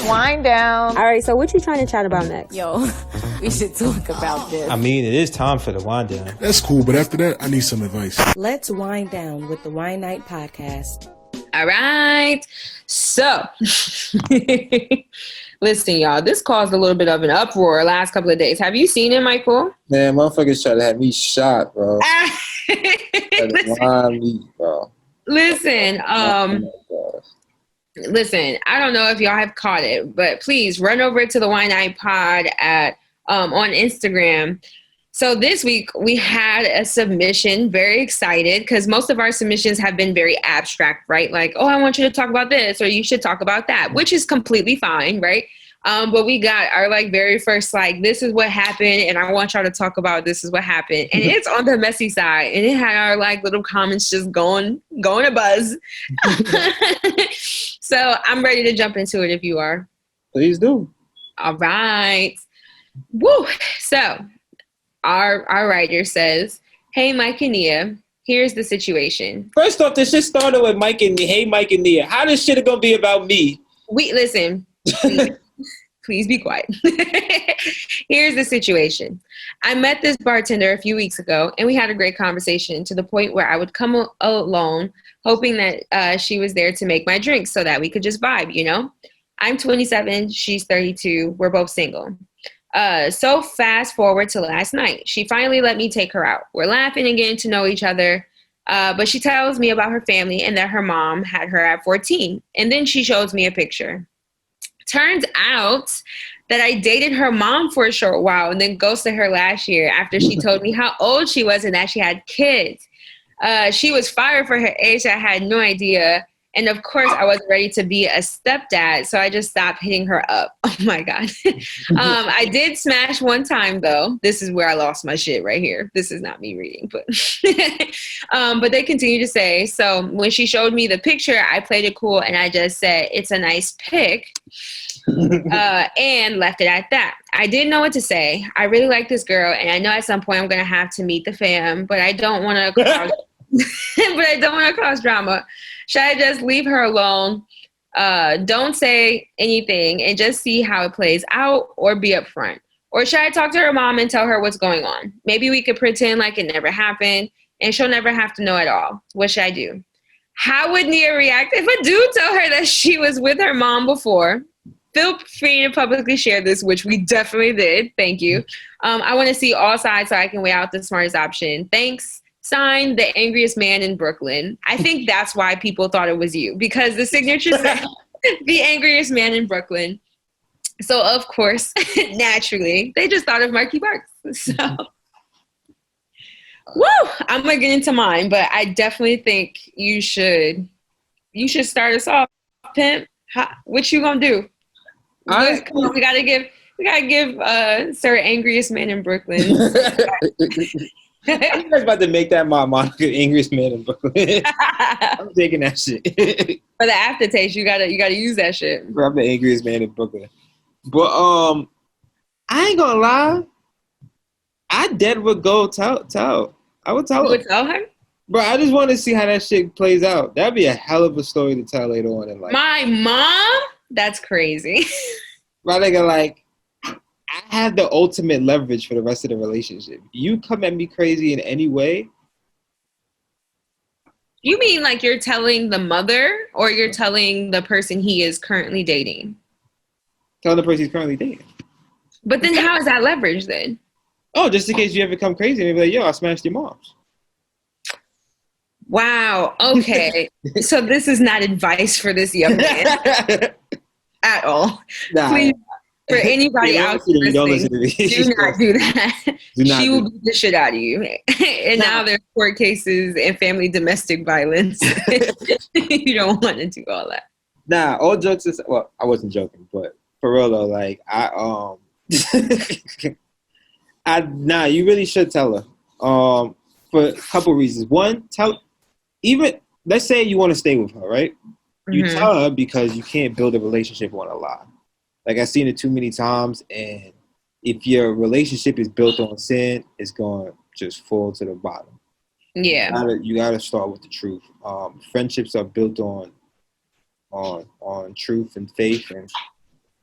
Wind down. All right, so what you trying to chat about next? Yo, we should talk about this. I mean, it is time for the wind down. That's cool, but after that, I need some advice. Let's wind down with the Wine Night podcast. All right. So, listen, y'all, this caused a little bit of an uproar last couple of days. Have you seen it, Michael? Man, motherfuckers try to have me shot, bro. Listen, listen, I don't know if y'all have caught it, but please run over to the Wine Night Pod at on Instagram. So this week we had a submission, very excited because most of our submissions have been very abstract, right? Like, oh, I want you to talk about this or you should talk about that, which is completely fine, right? But we got our like very first, like, this is what happened and I want y'all to talk about this is what happened. And it's on the messy side and it had our like little comments just going a buzz. So I'm ready to jump into it if you are. Please do. All right. Woo. So our writer says, hey, Mike and Nia, here's the situation. First off, this shit started with Mike and Nia. Hey, Mike and Nia. How this shit gonna be about me? Listen, please be quiet. Here's the situation. I met this bartender a few weeks ago, and we had a great conversation to the point where I would come alone, hoping that she was there to make my drinks so that we could just vibe, you know? I'm 27, she's 32, we're both single. So fast forward to last night. She finally let me take her out. We're laughing and getting to know each other. But she tells me about her family and that her mom had her at 14. And then she shows me a picture. Turns out that I dated her mom for a short while and then ghosted her last year after she told me how old she was and that she had kids. She was fired for her age. I had no idea. And of course, I wasn't ready to be a stepdad, so I just stopped hitting her up. Oh my God. I did smash one time, though. This is where I lost my shit right here. This is not me reading, but but they continue to say, so when she showed me the picture, I played it cool and I just said, it's a nice pic. And left it at that. I didn't know what to say. I really like this girl, and I know at some point I'm going to have to meet the fam, but I don't want to cause drama. Should I just leave her alone? Don't say anything and just see how it plays out or be upfront? Or should I talk to her mom and tell her what's going on? Maybe we could pretend like it never happened and she'll never have to know at all. What should I do? How would Nia react if I do tell her that she was with her mom before? Feel free to publicly share this, which we definitely did. Thank you. I want to see all sides so I can weigh out the smartest option. Thanks. Signed, the angriest man in Brooklyn. I think that's why people thought it was you, because the signature said the angriest man in Brooklyn. So, of course, naturally, they just thought of Mikey Barxxx. So, woo! I'm going to get into mine, but I definitely think you should start us off, pimp. What you going to do? Come on, we gotta give Sir Angriest Man in Brooklyn. I was about to make that my moniker, Angriest Man in Brooklyn. I'm taking that shit. For the aftertaste, you gotta use that shit. Bro, I'm the angriest man in Brooklyn. But I ain't gonna lie. I dead would go tell. I would tell her. You would tell her? Bro, I just want to see how that shit plays out. That'd be a hell of a story to tell later on in life. My mom? That's crazy. Right, nigga, like, I have the ultimate leverage for the rest of the relationship. You come at me crazy in any way. You mean like you're telling the mother or you're telling the person he is currently dating? Telling the person he's currently dating. But then how is that leverage then? Oh, just in case you ever come crazy and be like, yo, I smashed your mom's. Wow. Okay. So this is not advice for this young man at all. Nah. Please, for anybody out there listening, do not do that. She will beat the shit out of you. And now there's court cases and family domestic violence. You don't want to do all that. Nah, all jokes aside, well, I wasn't joking, but for real though, like you really should tell her. For a couple reasons. One, let's say you want to stay with her, right? You tell her because you can't build a relationship on a lie. Like, I've seen it too many times, and if your relationship is built on sin, it's going to just fall to the bottom. Yeah. You gotta start with the truth. Friendships are built on truth and faith, and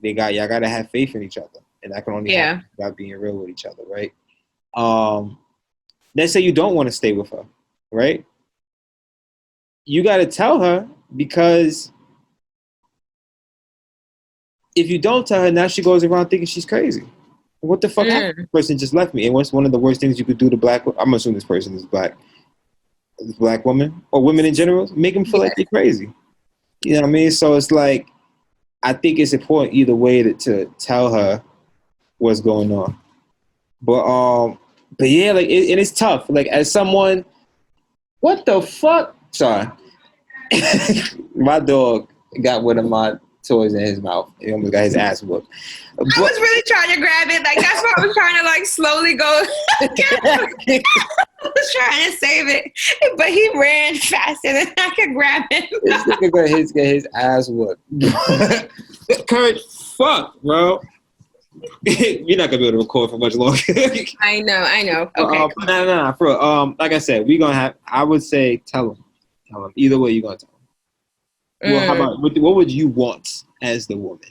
y'all gotta have faith in each other, and that can only happen by being real with each other, right? Let's say you don't want to stay with her, right? You gotta tell her, because if you don't tell her, now she goes around thinking she's crazy. What the fuck happened? This person just left me. And what's one of the worst things you could do to I'm assuming this person is black. This black woman or women in general, make them feel like they're crazy. You know what I mean? So it's like, I think it's important either way to tell her what's going on. But yeah, like and it's tough. Like as someone, what the fuck? Sorry, my dog got one of my toys in his mouth. He almost got his ass whooped. I was really trying to grab it. Like that's why I was trying to like slowly go. I was trying to save it, but he ran faster than I could grab him. This nigga got his ass whooped. Kurt, fuck, bro. You're not gonna be able to record for much longer. I know. Okay. No, for real. Like I said, I would say tell him. Either way, you're gonna tell him. Well, how about what would you want as the woman?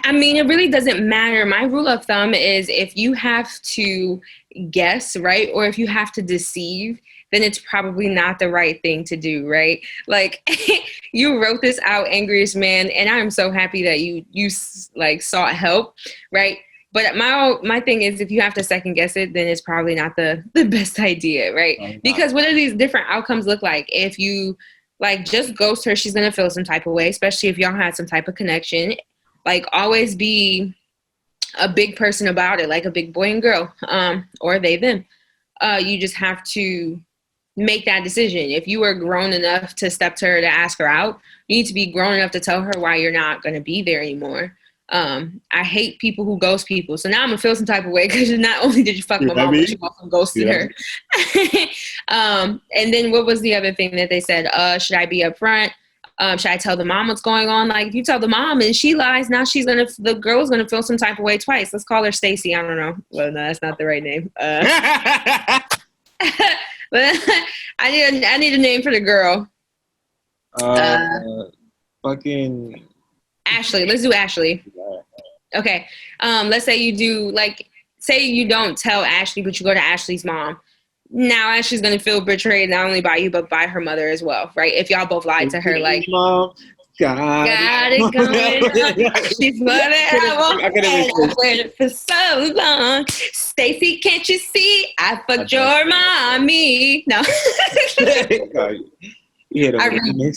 I mean, it really doesn't matter. My rule of thumb is if you have to guess, right, or if you have to deceive, then it's probably not the right thing to do, right? Like, you wrote this out, Angriest Man, and I'm so happy that you like sought help, right? But my thing is, if you have to second guess it, then it's probably not the best idea, right? Because what do these different outcomes look like? If you like just ghost her, she's gonna feel some type of way, especially if y'all had some type of connection. Like always be a big person about it, like a big boy and girl, or they them. You just have to make that decision. If you were grown enough to step to her to ask her out, you need to be grown enough to tell her why you're not gonna be there anymore. I hate people who ghost people. So now I'm gonna feel some type of way because not only did you fuck my mom, but you also ghosted her. And then what was the other thing that they said? Should I be upfront? Should I tell the mom what's going on? Like if you tell the mom and she lies, now the girl's gonna feel some type of way twice. Let's call her Stacy. I don't know. Well, no, that's not the right name. But I need a name for the girl. Fucking Ashley. Let's do Ashley. Okay. Let's say you don't tell Ashley, but you go to Ashley's mom. Now Ashley's gonna feel betrayed not only by you but by her mother as well, right? If y'all both lied to her, like mom, got it going on. She's what I waited for so long. Stacy, can't you see? I fucked your mommy. No. I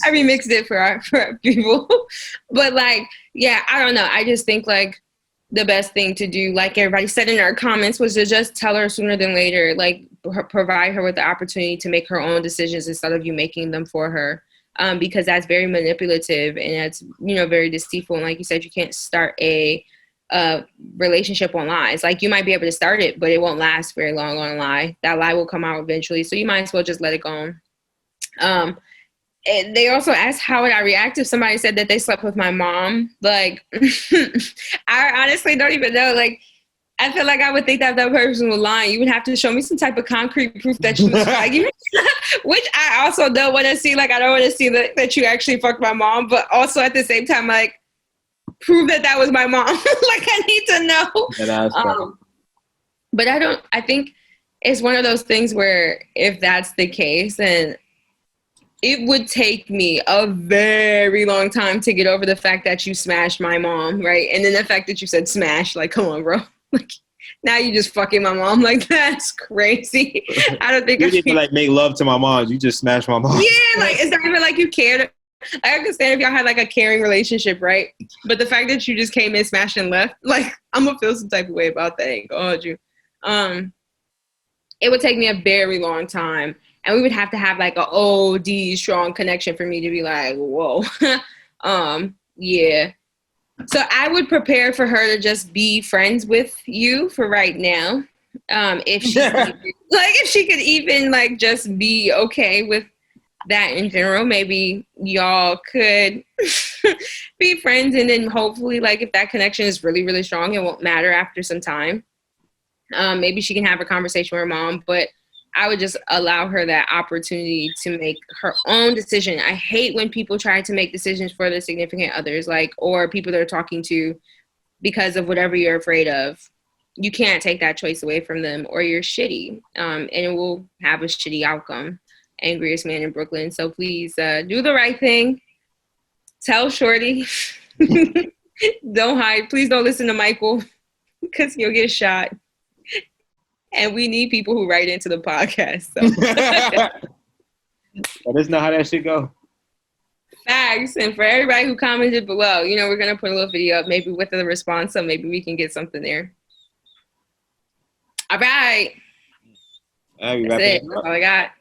remixed it for our people. But like, yeah, I don't know. I just think like the best thing to do, like everybody said in our comments, was to just tell her sooner than later, like provide her with the opportunity to make her own decisions instead of you making them for her. Because that's very manipulative and that's, very deceitful. And like you said, you can't start a relationship on lies. Like you might be able to start it, but it won't last very long on a lie. That lie will come out eventually. So you might as well just let it go on. And they also asked how would I react if somebody said that they slept with my mom. Like, I honestly don't even know. Like, I feel like I would think that person was lying. You would have to show me some type of concrete proof that you was lying, which I also don't want to see. Like, I don't want to see that you actually fucked my mom, but also at the same time, like, prove that was my mom. Like, I need to know. But I think it's one of those things where if that's the case, then it would take me a very long time to get over the fact that you smashed my mom, right? And then the fact that you said smash, like, come on, bro. Like, now you just fucking my mom. Like, that's crazy. I don't think you didn't like make love to my mom. You just smashed my mom. Yeah, like, it's not even like you cared. I understand if y'all had like a caring relationship, right? But the fact that you just came in, smashed, and left, like, I'm gonna feel some type of way about that. I ain't gonna hold you. It would take me a very long time. And we would have to have like a OD strong connection for me to be like, whoa. Yeah. So I would prepare for her to just be friends with you for right now. If she could even like just be okay with that in general, maybe y'all could be friends. And then hopefully like if that connection is really, really strong, it won't matter after some time. Maybe she can have a conversation with her mom, but I would just allow her that opportunity to make her own decision. I hate when people try to make decisions for their significant others, like, or people they're talking to, because of whatever you're afraid of. You can't take that choice away from them, or you're shitty, and it will have a shitty outcome. Angriest Man in Brooklyn. So please do the right thing. Tell Shorty. Don't hide. Please don't listen to Michael because you'll get shot. And we need people who write into the podcast. So. That's not how that shit go. Facts. And for everybody who commented below, we're going to put a little video up maybe with the response, so maybe we can get something there. All right. That's it. That's all I got.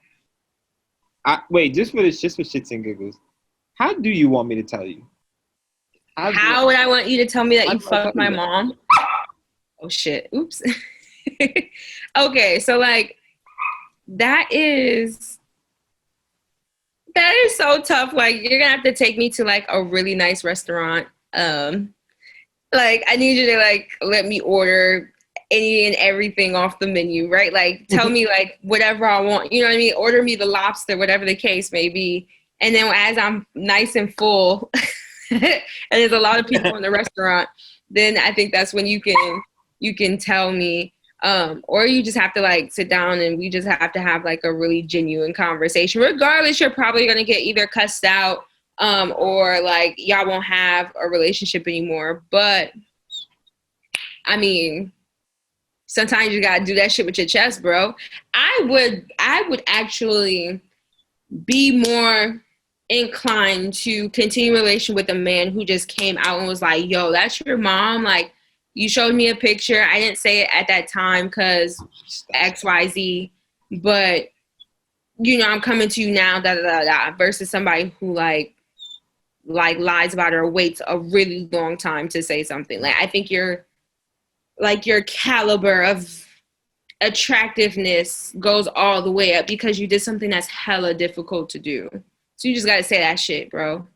Wait, just for shits and giggles. How do you want me to tell you? How would I want you to tell me that you fucked my mom? Oh, shit. Oops. Okay, so, that is so tough. Like, you're going to have to take me to, a really nice restaurant. I need you to, let me order any and everything off the menu, right? Tell me, whatever I want. You know what I mean? Order me the lobster, whatever the case may be. And then as I'm nice and full, and there's a lot of people in the restaurant, then I think that's when you can tell me, or you just have to sit down and we just have to have a really genuine conversation. Regardless, you're probably going to get either cussed out, or y'all won't have a relationship anymore. But I mean, sometimes you got to do that shit with your chest, bro. I would actually be more inclined to continue a relation with a man who just came out and was like, yo, that's your mom? You showed me a picture. I didn't say it at that time because XYZ, but, I'm coming to you now, versus somebody who, lies about her or waits a really long time to say something. I think your caliber of attractiveness goes all the way up because you did something that's hella difficult to do. So you just got to say that shit, bro.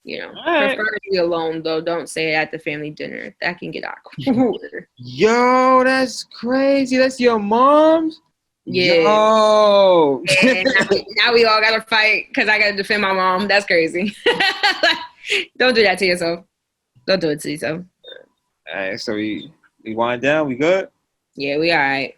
Right. Prefer to be alone, though. Don't say it at the family dinner. That can get awkward. Yo, that's crazy. That's your mom's? Yeah. Yo. And now we all got to fight because I got to defend my mom. That's crazy. Don't do that to yourself. Don't do it to yourself. All right, so we wind down. We good? Yeah, we all right.